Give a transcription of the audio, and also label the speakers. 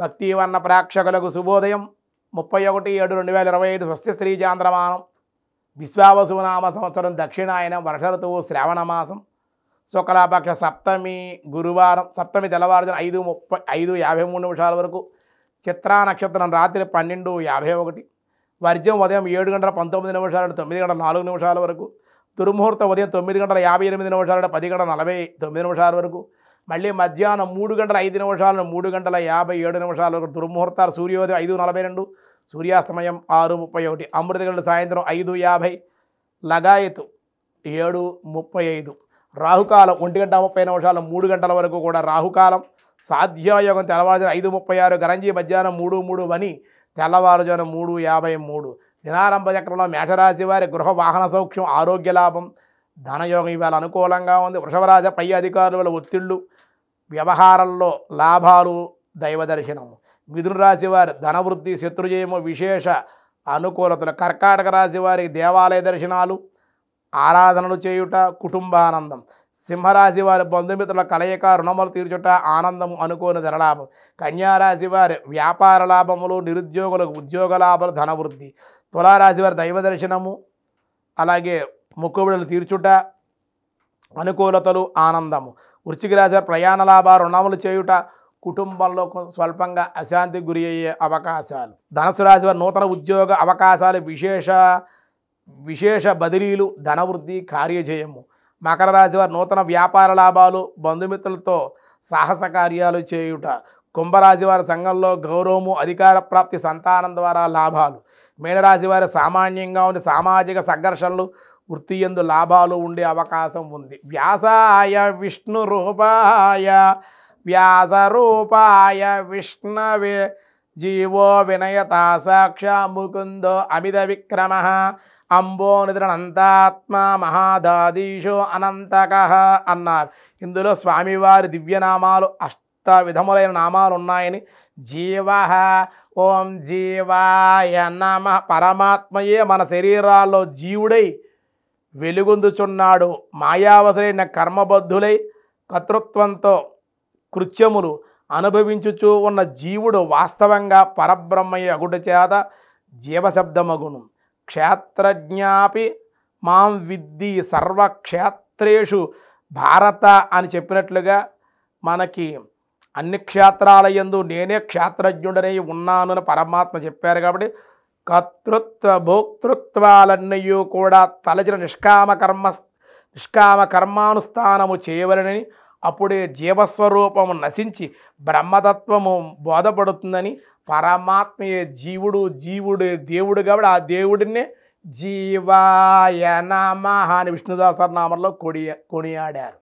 Speaker 1: భక్తివన్న ప్రేక్షకులకు శుభోదయం 31/7/2025 స్వస్తి శ్రీ చాంద్రమానం విశ్వావసునామ సంవత్సరం దక్షిణాయనం వర్ష ఋతువు శ్రావణ మాసం శుక్లపక్ష సప్తమి గురువారం సప్తమి తెల్లవారుజామున 5:53 వరకు చిత్రా నక్షత్రం రాత్రి 12:51 వర్జ్యం ఉదయం 7:19 నుండి 9:04 వరకు దుర్ముహూర్తం ఉదయం 9:58 నుండి 10:49 వరకు మళ్ళీ మధ్యాహ్నం 3:05 నుండి 3:57 వరకు దుర్ముహూర్తాలు సూర్యోదయం 5:42 సూర్యాస్తమయం 6:31 అమృత గంటలు సాయంత్రం 5:50 లగాయతు 7:35 రాహుకాలం 1:30 3 గంటల వరకు కూడా రాహుకాలం సాధ్యాయోగం తెల్లవారుజామున 5:36 గరంజీ మధ్యాహ్నం 3:03 వని తెల్లవారుజామున 3:53 దినారంభ చక్రంలో మేషరాశి వారి గృహ వాహన సౌఖ్యం ఆరోగ్య లాభం ధనయోగం ఇవాళ అనుకూలంగా ఉంది. వృషభరాశి పై అధికారుల ఒత్తిళ్లు వ్యవహారంలో లాభాలు దైవ దర్శనం. మిథున రాశి వారి ధనవృద్ధి శత్రుజయము విశేష అనుకూలతలు. కర్కాటక రాశి వారికి దేవాలయ దర్శనాలు ఆరాధనలు చేయుట కుటుంబానందం. సింహరాశి వారి బంధుమిత్రుల కలయిక రుణములు తీర్చుట ఆనందం అనుకోని ధనలాభం. కన్యారాశి వారి వ్యాపార లాభములు నిరుద్యోగులకు ఉద్యోగ లాభాలు ధనవృద్ధి. తులారాశి వారి దైవ దర్శనము అలాగే మొక్కుబడులు తీర్చుట అనుకూలతలు ఆనందము. వృశ్చిక రాశి వారి ప్రయాణ లాభాలు రుణములు చేయుట కుటుంబంలో స్వల్పంగా అశాంతికి గురి అయ్యే అవకాశాలు. ధనుసు రాశి వారి నూతన ఉద్యోగ అవకాశాలు విశేష బదిలీలు ధనవృద్ధి కార్యజయము. మకర రాశి వారి నూతన వ్యాపార లాభాలు బంధుమిత్రులతో సాహస కార్యాలు చేయుట. కుంభరాశి వారి సంఘంలో గౌరవము అధికార ప్రాప్తి సంతానం ద్వారా లాభాలు. మీనరాశి వారి సామాన్యంగా ఉండే సామాజిక సంఘర్షణలు వృత్తి యందు లాభాలు ఉండే అవకాశం ఉంది. వ్యాసాయ విష్ణు రూపాయ వ్యాస రూపాయ విష్ణవే జీవో వినయత సాక్ష ముకుందో అమిత విక్రమ అంబో నిద్రనంతాత్మ మహాదాదీశో అనంతక అన్నారు. ఇందులో స్వామివారి దివ్యనామాలు 8 విధములైన నామాలు ఉన్నాయని జీవ ఓం జీవాయ నమ పరమాత్మయే మన శరీరాల్లో జీవుడై వెలుగొందుచున్నాడు. మాయావసరైన కర్మబద్ధులై కర్తృత్వంతో కృత్యములు అనుభవించుచూ ఉన్న జీవుడు వాస్తవంగా పరబ్రహ్మయ్య అగుట చేత జీవశబ్దమగును. క్షేత్రజ్ఞాపి మాం విద్ధి సర్వక్షేత్రేషు భారత అని చెప్పినట్లుగా మనకి అన్ని క్షేత్రాలయందు నేనే క్షేత్రజ్ఞుడనై ఉన్నాను అని పరమాత్మ చెప్పారు. కాబట్టి కర్తృత్వ భోక్తృత్వాలన్నీ కూడా తలచిన నిష్కామ కర్మానుష్ఠానము చేయవలనని అప్పుడే జీవస్వరూపము నశించి బ్రహ్మతత్వము బోధపడుతుందని పరమాత్మయే జీవుడే దేవుడు కాబట్టి ఆ దేవుడినే జీవాయ నమః అని విష్ణు సహస్రనామంలో కొనియాడారు.